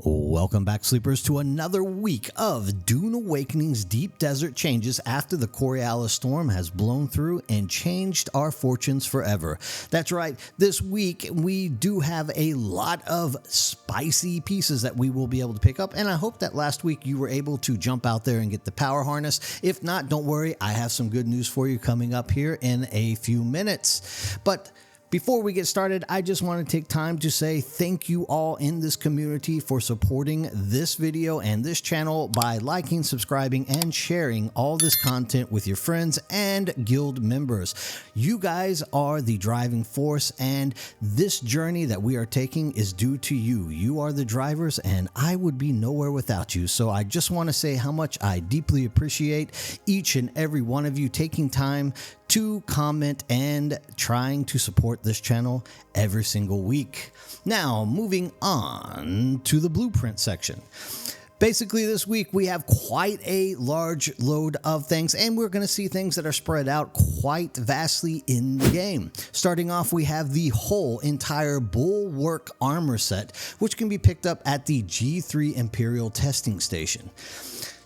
Welcome back, sleepers, to another week of Dune Awakening's deep desert changes after the Coriolis storm has blown through and changed our fortunes forever. That's right, this week we do have a lot of spicy pieces that we will be able to pick up, and I hope that last week you were able to jump out there and get the power harness. If not, don't worry, I have some good news for you coming up here in a few minutes. But before we get started, I just want to take time to say thank you all in this community for supporting this video and this channel by liking, subscribing, and sharing all this content with your friends and guild members. You guys are the driving force, and this journey that we are taking is due to you. You are the drivers, and I would be nowhere without you. So I just want to say how much I deeply appreciate each and every one of you taking time to comment and trying to support this channel every single week. Now, moving on to the blueprint section. Basically, this week we have quite a large load of things, and we're going to see things that are spread out quite vastly in the game. Starting off, we have the whole entire Bulwark armor set, which can be picked up at the G3 Imperial testing station.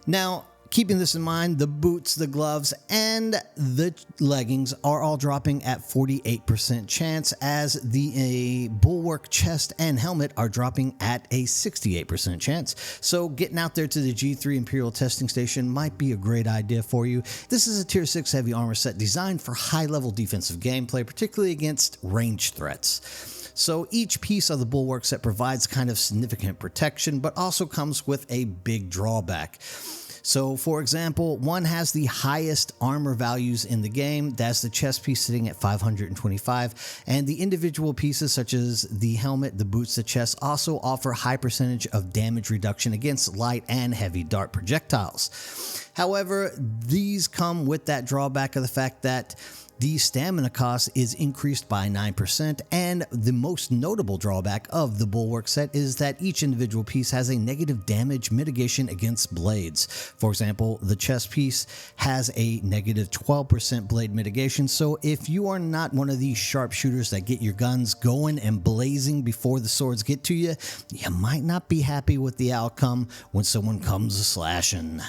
Now, keeping this in mind, the boots, the gloves, and the leggings are all dropping at 48% chance, as the Bulwark chest and helmet are dropping at a 68% chance. So getting out there to the G3 Imperial testing station might be a great idea for you. This is a tier 6 heavy armor set designed for high-level defensive gameplay, particularly against ranged threats. So each piece of the Bulwark set provides kind of significant protection, but also comes with a big drawback. So, for example, one has the highest armor values in the game. That's the chest piece sitting at 525, and the individual pieces such as the helmet, the boots, the chest also offer high percentage of damage reduction against light and heavy dart projectiles. However, these come with that drawback of the fact that the stamina cost is increased by 9%, and the most notable drawback of the Bulwark set is that each individual piece has a negative damage mitigation against blades. For example, the chest piece has a negative 12% blade mitigation, so if you are not one of these sharpshooters that get your guns going and blazing before the swords get to you, you might not be happy with the outcome when someone comes a-slashing.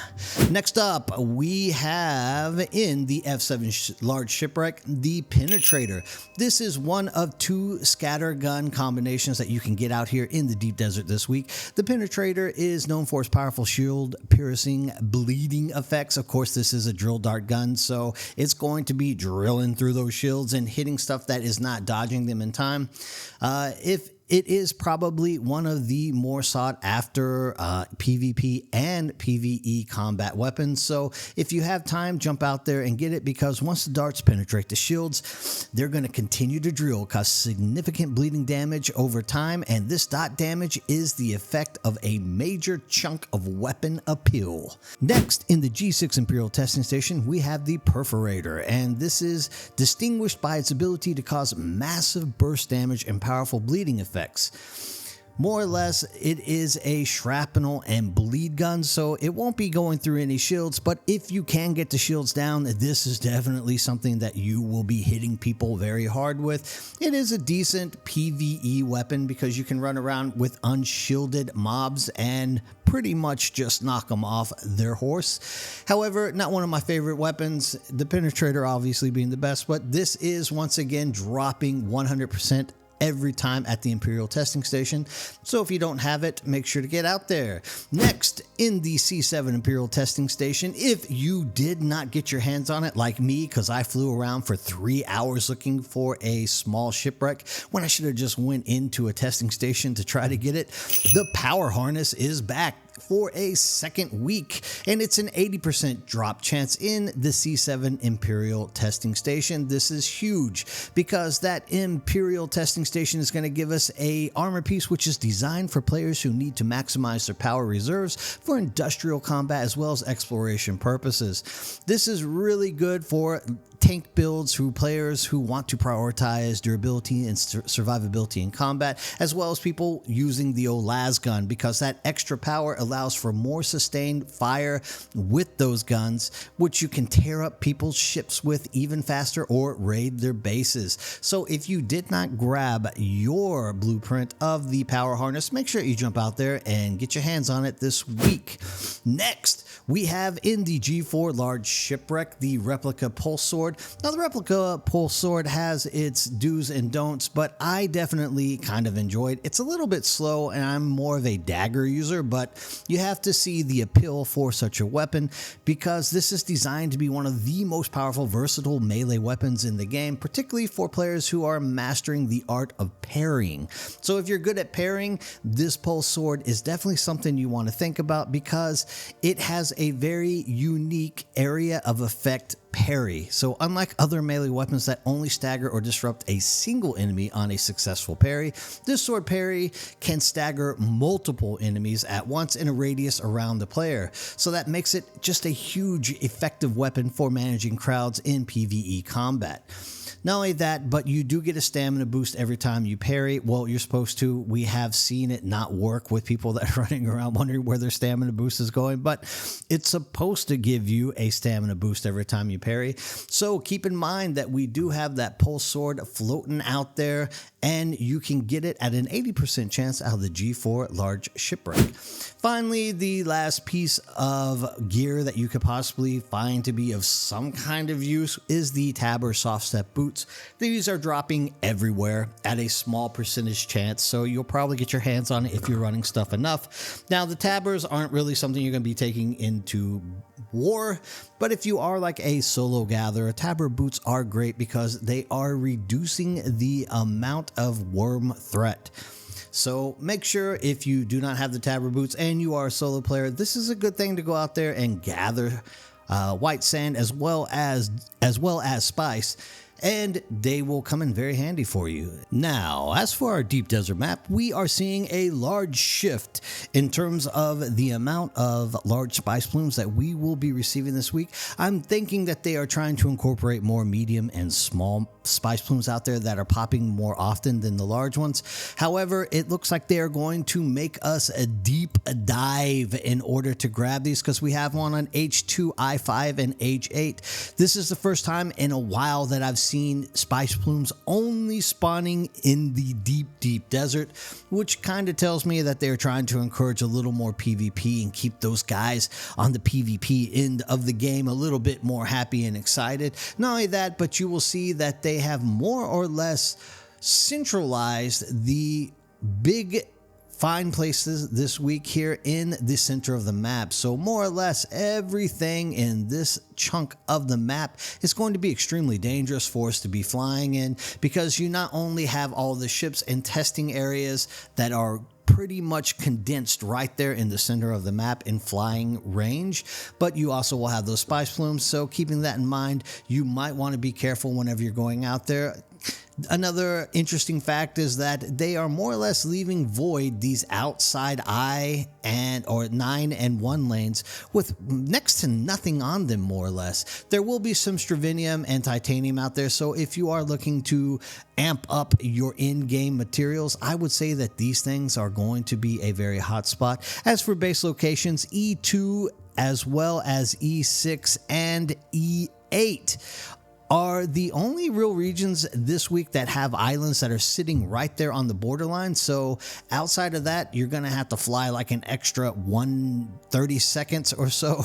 Next up, we have in the F7 large shipwreck, the Penetrator. This is one of two scatter gun combinations that you can get out here in the deep desert this week. The Penetrator is known for its powerful shield piercing bleeding effects. Of course, this is a drill dart gun, so it's going to be drilling through those shields and hitting stuff that is not dodging them in time. It is probably one of the more sought after PvP and PvE combat weapons. So if you have time, jump out there and get it, because once the darts penetrate the shields, they're going to continue to drill, cause significant bleeding damage over time. And this dot damage is the effect of a major chunk of weapon appeal. Next, in the G6 Imperial testing station, we have the Perforator, and this is distinguished by its ability to cause massive burst damage and powerful bleeding effects. More or less, it is a shrapnel and bleed gun, so it won't be going through any shields, but if you can get the shields down, this is definitely something that you will be hitting people very hard with. It is a decent PvE weapon because you can run around with unshielded mobs and pretty much just knock them off their horse. However, not one of my favorite weapons, the Penetrator obviously being the best, but this is once again dropping 100% every time at the Imperial testing station. So if you don't have it, make sure to get out there. Next, in the C7 Imperial testing station, if you did not get your hands on it like me, because I flew around for 3 hours looking for a small shipwreck when I should have just went into a testing station to try to get it, the power harness is back for a second week, and it's an 80% drop chance in the C7 Imperial testing station. This is huge because that Imperial testing station is going to give us a armor piece which is designed for players who need to maximize their power reserves for industrial combat as well as exploration purposes. This is really good for tank builds who players who want to prioritize durability and survivability in combat, as well as people using the old las gun, because that extra power allows for more sustained fire with those guns, which you can tear up people's ships with even faster or raid their bases. So if you did not grab your blueprint of the power harness, make sure you jump out there and get your hands on it this week. Next, we have in the G4 large shipwreck the replica pulse sword. Now the replica pulse sword has its do's and don'ts, but I definitely kind of enjoyed. It's a little bit slow and I'm more of a dagger user, but you have to see the appeal for such a weapon because this is designed to be one of the most powerful versatile melee weapons in the game, particularly for players who are mastering the art of parrying. So if you're good at parrying, this pulse sword is definitely something you want to think about because it has a very unique area of effect parry. So unlike other melee weapons that only stagger or disrupt a single enemy on a successful parry, this sword parry can stagger multiple enemies at once in a radius around the player. So that makes it just a huge effective weapon for managing crowds in PvE combat. Not only that, but you do get a stamina boost every time you parry. Well, you're supposed to. We have seen it not work with people that are running around wondering where their stamina boost is going, but it's supposed to give you a stamina boost every time you parry. So keep in mind that we do have that pulse sword floating out there, and you can get it at an 80% chance out of the G4 large shipwreck. Finally, the last piece of gear that you could possibly find to be of some kind of use is the Tabber soft step boots. These are dropping everywhere at a small percentage chance, so you'll probably get your hands on it if you're running stuff enough. Now, the Tabbers aren't really something you're going to be taking into war, but if you are like a solo gatherer, Tabber boots are great because they are reducing the amount of worm threat. So make sure if you do not have the Tabber boots and you are a solo player, this is a good thing to go out there and gather white sand as well as spice, and they will come in very handy for you. Now, as for our deep desert map, we are seeing a large shift in terms of the amount of large spice plumes that we will be receiving this week. I'm thinking that they are trying to incorporate more medium and small spice plumes out there that are popping more often than the large ones. However, it looks like they are going to make us a deep dive in order to grab these because we have one on H2, I5, and H8. This is the first time in a while that I've seen spice plumes only spawning in the deep desert, which kind of tells me that they're trying to encourage a little more PvP and keep those guys on the PvP end of the game a little bit more happy and excited. Not only that, but you will see that they have more or less centralized the big find places this week here in the center of the map. So more or less everything in this chunk of the map is going to be extremely dangerous for us to be flying in, because you not only have all the ships and testing areas that are pretty much condensed right there in the center of the map in flying range, but you also will have those spice plumes. So keeping that in mind, you might want to be careful whenever you're going out there. Another interesting fact is that they are more or less leaving void these outside I or 9 and 1 lanes with next to nothing on them, more or less. There will be some stravinium and titanium out there, so if you are looking to amp up your in-game materials, I would say that these things are going to be a very hot spot. As for base locations, E2 as well as E6 and E8 are the only real regions this week that have islands that are sitting right there on the borderline. So outside of that, you're going to have to fly like an extra 130 seconds or so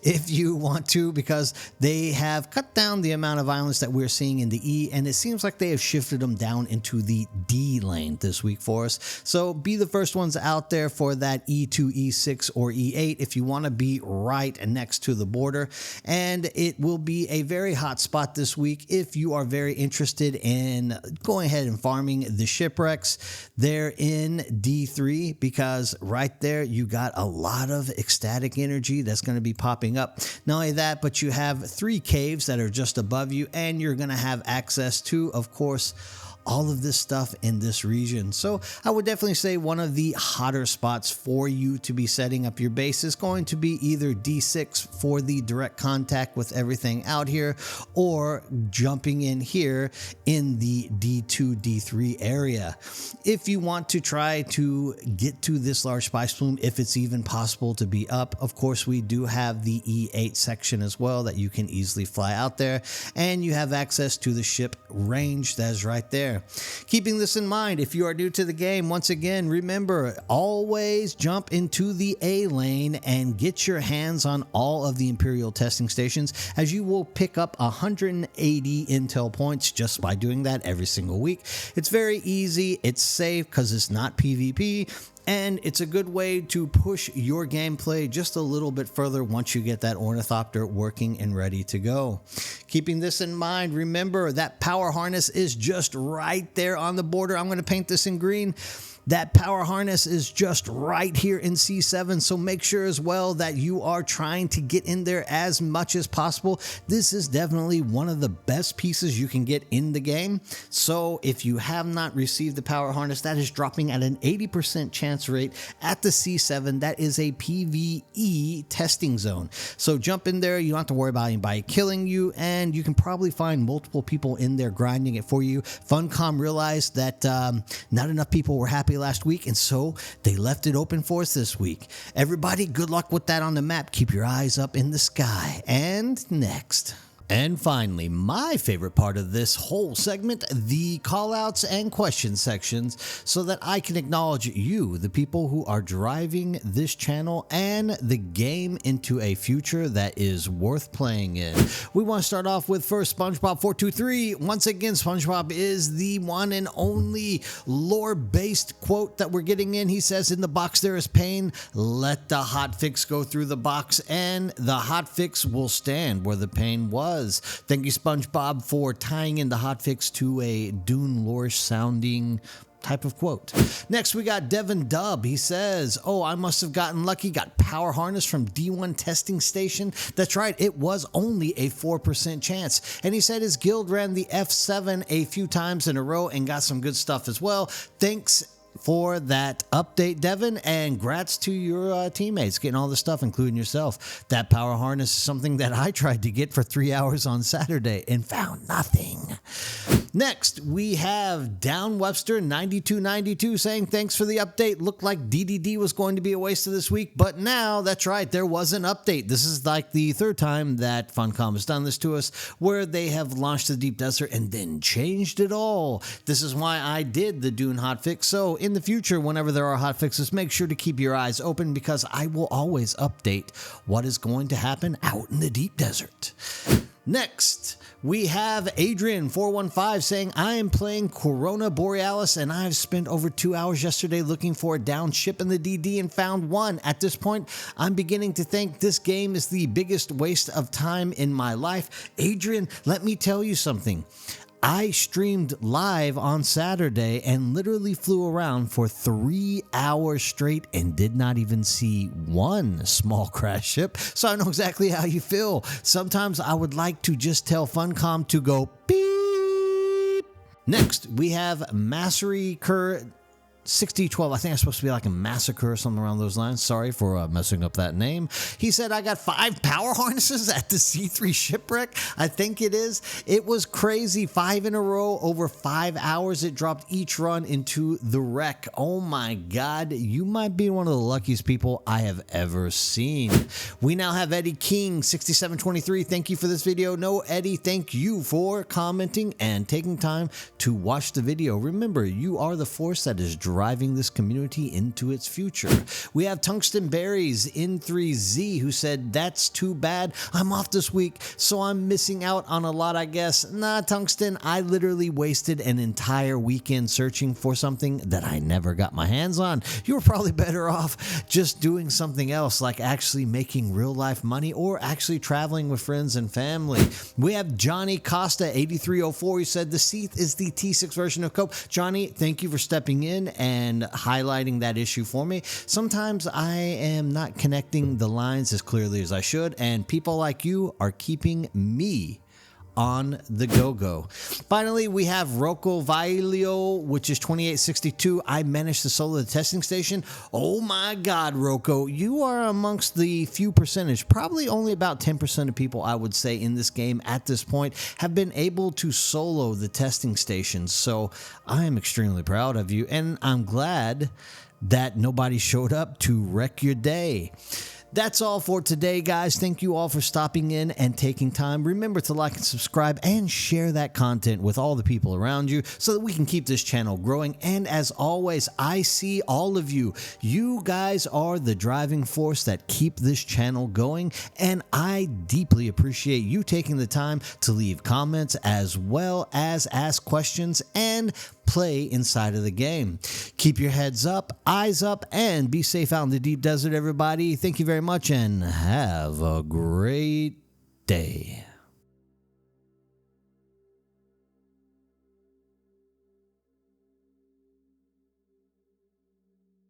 if you want to, because they have cut down the amount of islands that we're seeing in the E, and it seems like they have shifted them down into the D lane this week for us. So be the first ones out there for that E2, E6, or E8 if you want to be right next to the border, and it will be a very hot spot this week if you are very interested in going ahead and farming the shipwrecks there in D3, because right there you got a lot of ecstatic energy that's going to be popping up. Not only that, but you have 3 caves that are just above you, and you're going to have access to, of course, all of this stuff in this region. So I would definitely say one of the hotter spots for you to be setting up your base is going to be either D6 for the direct contact with everything out here, or jumping in here in the D2, D3 area. If you want to try to get to this large spice plume, if it's even possible to be up, of course we do have the E8 section as well that you can easily fly out there, and you have access to the ship range that is right there. Keeping this in mind, if you are new to the game, once again, remember, always jump into the A lane and get your hands on all of the Imperial testing stations, as you will pick up 180 intel points just by doing that every single week. It's very easy, it's safe because it's not PvP, and it's a good way to push your gameplay just a little bit further once you get that ornithopter working and ready to go. Keeping this in mind, remember that power harness is just right there on the border. I'm going to paint this in green. That power harness is just right here in C7, so make sure as well that you are trying to get in there as much as possible. This is definitely one of the best pieces you can get in the game. So if you have not received the power harness, that is dropping at an 80% chance rate at the C7. That is a PvE testing zone. So jump in there. You don't have to worry about anybody killing you, and you can probably find multiple people in there grinding it for you. Funcom realized that not enough people were happy last week, and so they left it open for us this week. Everybody, good luck with that on the map. Keep your eyes up in the sky. And next. And finally, my favorite part of this whole segment, the callouts and question sections, so that I can acknowledge you, the people who are driving this channel and the game into a future that is worth playing in. We want to start off with first SpongeBob423. Once again, SpongeBob is the one and only lore-based quote that we're getting in. He says, "In the box there is pain. Let the hotfix go through the box, and the hotfix will stand where the pain was." Thank you, SpongeBob, for tying in the hotfix to a Dune lore sounding type of quote. Next, we got Devin Dub. He says, "Oh, I must have gotten lucky. Got power harness from D1 testing station." That's right. It was only a 4% chance. And he said his guild ran the F7 a few times in a row and got some good stuff as well. Thanks for that update, Devin, and grats to your teammates getting all the stuff, including yourself. That power harness is something that I tried to get for 3 hours on Saturday and found nothing. Next, we have Down Webster 9292 saying, "Thanks for the update. Looked like DDD was going to be a waste of this week, but now, that's right, there was an update." This is like the third time that Funcom has done this to us, where they have launched the Deep Desert and then changed it all. This is why I did the Dune hotfix. So in the future, whenever there are hotfixes, make sure to keep your eyes open, because I will always update what is going to happen out in the Deep Desert. Next, we have Adrian415 saying, "I am playing Corona Borealis and I've spent over 2 hours yesterday looking for a down ship in the DD and found one. At this point, I'm beginning to think this game is the biggest waste of time in my life." Adrian, let me tell you something. I streamed live on Saturday and literally flew around for 3 hours straight and did not even see one small crash ship. So I know exactly how you feel. Sometimes I would like to just tell Funcom to go beep. Next, we have Massery Kerr 6012. I think it's supposed to be like a massacre or something around those lines. Sorry for messing up that name. He said, "I got 5 power harnesses at the C3 shipwreck." I think it is. It was crazy. 5 in a row over 5 hours. It dropped each run into the wreck. Oh my God. You might be one of the luckiest people I have ever seen. We now have Eddie King 6723. Thank you for this video. No, Eddie, thank you for commenting and taking time to watch the video. Remember, you are the force that is driving this community into its future. We have Tungsten Berries in 3Z who said, "That's too bad. I'm off this week, so I'm missing out on a lot, I guess." Nah, Tungsten, I literally wasted an entire weekend searching for something that I never got my hands on. You were probably better off just doing something else, like actually making real life money or actually traveling with friends and family. We have Johnny Costa 8304 who said, "The Seath is the T6 version of Cope." Johnny, thank you for stepping in and highlighting that issue for me. Sometimes I am not connecting the lines as clearly as I should, and people like you are keeping me on the go-go. Finally, we have Rocco Vailio, which is 2862. I managed to solo the testing station. Oh my God, Rocco, you are amongst the few percentage, probably only about 10% of people, I would say, in this game at this point have been able to solo the testing stations. So I am extremely proud of you, and I'm glad that nobody showed up to wreck your day. That's all for today, guys. Thank you all for stopping in and taking time. Remember to like and subscribe and share that content with all the people around you so that we can keep this channel growing. And as always, I see all of you. You guys are the driving force that keep this channel going, and I deeply appreciate you taking the time to leave comments as well as ask questions and play inside of the game. Keep your heads up, eyes up, and be safe out in the deep desert, everybody. Thank you very much, and have a great day.